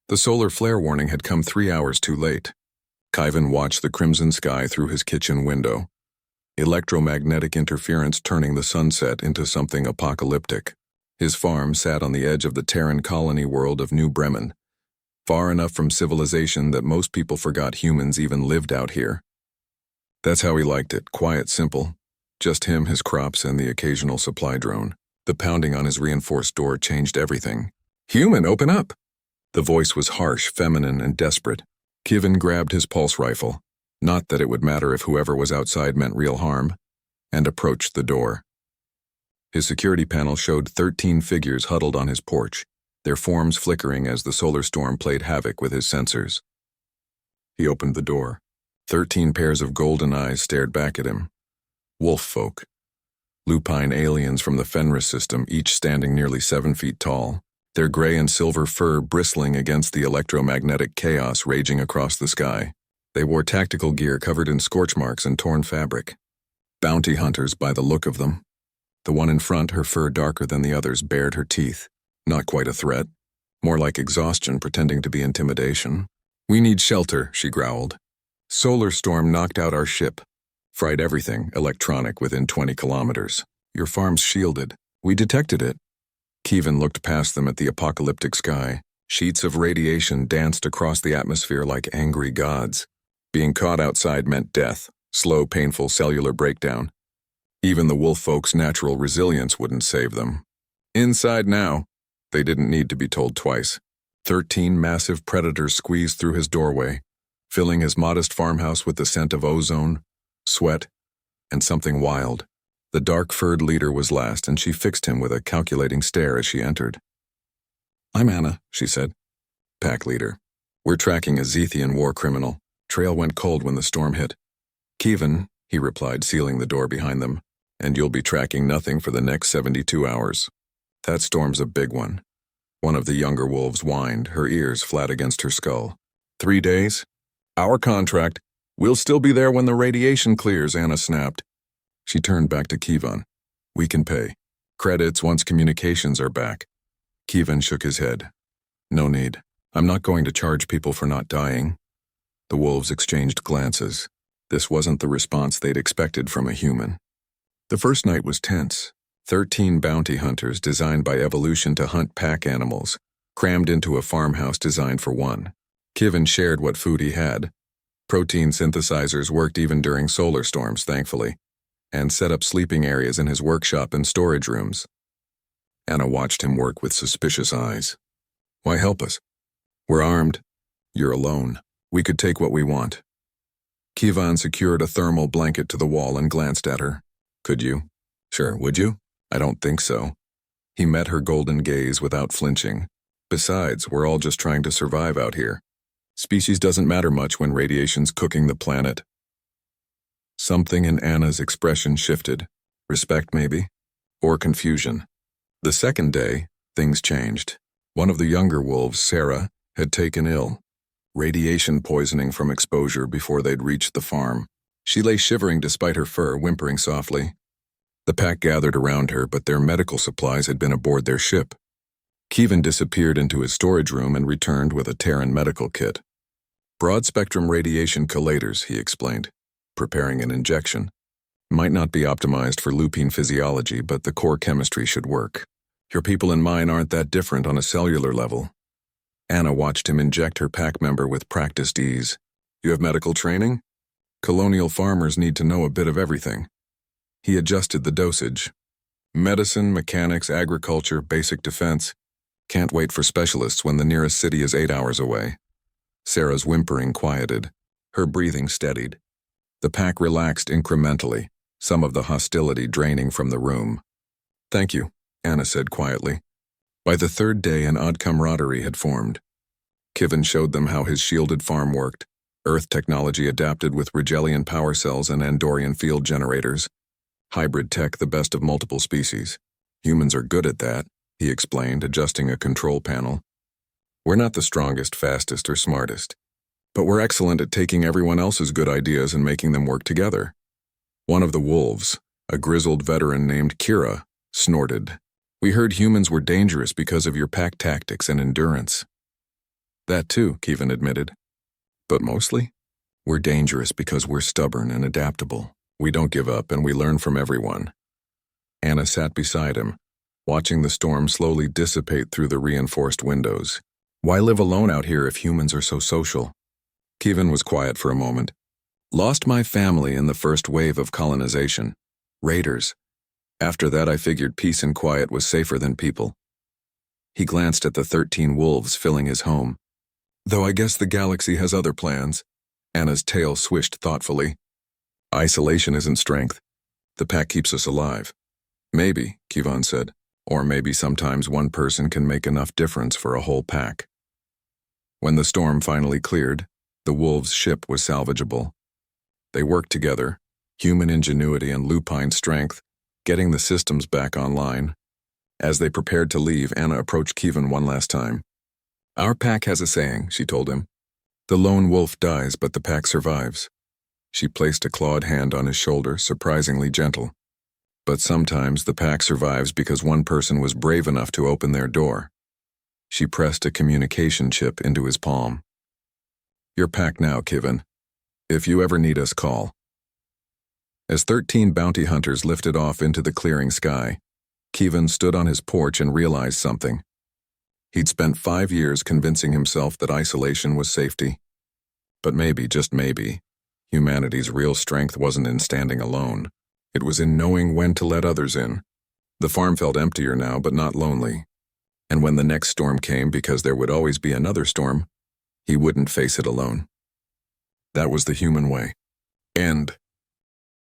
The solar flare warning had come 3 hours too late. Khyven watched the crimson sky through his kitchen window. Electromagnetic interference turning the sunset into something apocalyptic. His farm sat on the edge of the Terran colony world of New Bremen, far enough from civilization that most people forgot humans even lived out here. That's how he liked it, quiet, simple. Just him, his crops, and the occasional supply drone. The pounding on his reinforced door changed everything. "Human, open up!" The voice was harsh, feminine, and desperate. Khyven grabbed his pulse rifle, not that it would matter if whoever was outside meant real harm, and approached the door. His security panel showed 13 figures huddled on his porch, their forms flickering as the solar storm played havoc with his sensors. He opened the door. 13 pairs of golden eyes stared back at him. Wolf folk. Lupine aliens from the Fenris system, each standing nearly 7 feet tall, their gray and silver fur bristling against the electromagnetic chaos raging across the sky. They wore tactical gear covered in scorch marks and torn fabric. Bounty hunters by the look of them. The one in front, her fur darker than the others, bared her teeth. Not quite a threat. More like exhaustion pretending to be intimidation. "We need shelter," she growled. "Solar storm knocked out our ship. Fried everything, electronic, within 20 kilometers. Your farm's shielded. We detected it." Khyven looked past them at the apocalyptic sky. Sheets of radiation danced across the atmosphere like angry gods. Being caught outside meant death, slow, painful cellular breakdown. Even the wolf folk's natural resilience wouldn't save them. "Inside now." They didn't need to be told twice. 13 massive predators squeezed through his doorway, filling his modest farmhouse with the scent of ozone, sweat, and something wild. The dark-furred leader was last, and she fixed him with a calculating stare as she entered. "I'm Anna," she said. "Pack leader. We're tracking a Zethian war criminal. Trail went cold when the storm hit." "Khyven," he replied, sealing the door behind them, "and you'll be tracking nothing for the next 72 hours. That storm's a big one." One of the younger wolves whined, her ears flat against her skull. 3 days? Our contract. We'll still be there when the radiation clears," Anna snapped. She turned back to Khyven. "We can pay. Credits once communications are back." Khyven shook his head. "No need. I'm not going to charge people for not dying." The wolves exchanged glances. This wasn't the response they'd expected from a human. The first night was tense. 13 bounty hunters designed by evolution to hunt pack animals, crammed into a farmhouse designed for one. Khyven shared what food he had. Protein synthesizers worked even during solar storms, thankfully, and set up sleeping areas in his workshop and storage rooms. Anna watched him work with suspicious eyes. "Why help us? We're armed. You're alone. We could take what we want." Khyven secured a thermal blanket to the wall and glanced at her. "Could you?" "Sure, would you?" "I don't think so." He met her golden gaze without flinching. "Besides, we're all just trying to survive out here. Species doesn't matter much when radiation's cooking the planet." Something in Anna's expression shifted. Respect, maybe? Or confusion. The second day, things changed. One of the younger wolves, Sarah, had taken ill. Radiation poisoning from exposure before they'd reached the farm. She lay shivering despite her fur, whimpering softly. The pack gathered around her, but their medical supplies had been aboard their ship. Khyven disappeared into his storage room and returned with a Terran medical kit. "Broad-spectrum radiation chelators," he explained, preparing an injection. "Might not be optimized for lupine physiology, but the core chemistry should work. Your people and mine aren't that different on a cellular level." Anna watched him inject her pack member with practiced ease. "You have medical training? Colonial farmers need to know a bit of everything." He adjusted the dosage. "Medicine, mechanics, agriculture, basic defense. Can't wait for specialists when the nearest city is 8 hours away." Sarah's whimpering quieted. Her breathing steadied. The pack relaxed incrementally, some of the hostility draining from the room. "Thank you," Anna said quietly. By the third day, an odd camaraderie had formed. Khyven showed them how his shielded farm worked. Earth technology adapted with Rigelian power cells and Andorian field generators. Hybrid tech, the best of multiple species. Humans are good at that, he explained, adjusting a control panel. "We're not the strongest, fastest, or smartest, but we're excellent at taking everyone else's good ideas and making them work together." One of the wolves, a grizzled veteran named Kira, snorted. "We heard humans were dangerous because of your pack tactics and endurance." That too, Kevin admitted. But mostly, we're dangerous because we're stubborn and adaptable. We don't give up and we learn from everyone. Anna sat beside him, watching the storm slowly dissipate through the reinforced windows. Why live alone out here if humans are so social? Kevin was quiet for a moment. Lost my family in the first wave of colonization. Raiders. After that I figured peace and quiet was safer than people. He glanced at the 13 wolves filling his home. Though I guess the galaxy has other plans. Anna's tail swished thoughtfully. Isolation isn't strength. The pack keeps us alive. Maybe, Kevin said. Or maybe sometimes one person can make enough difference for a whole pack. When the storm finally cleared, the wolves' ship was salvageable. They worked together, human ingenuity and lupine strength, getting the systems back online. As they prepared to leave, Anna approached Kevin one last time. Our pack has a saying, she told him. The lone wolf dies, but the pack survives. She placed a clawed hand on his shoulder, surprisingly gentle. But sometimes the pack survives because one person was brave enough to open their door. She pressed a communication chip into his palm. Your pack now, Kevin. If you ever need us, call. As 13 bounty hunters lifted off into the clearing sky, Kevin stood on his porch and realized something. He'd spent 5 years convincing himself that isolation was safety. But maybe, just maybe, humanity's real strength wasn't in standing alone. It was in knowing when to let others in. The farm felt emptier now, but not lonely. And when the next storm came, because there would always be another storm, he wouldn't face it alone. That was the human way. End.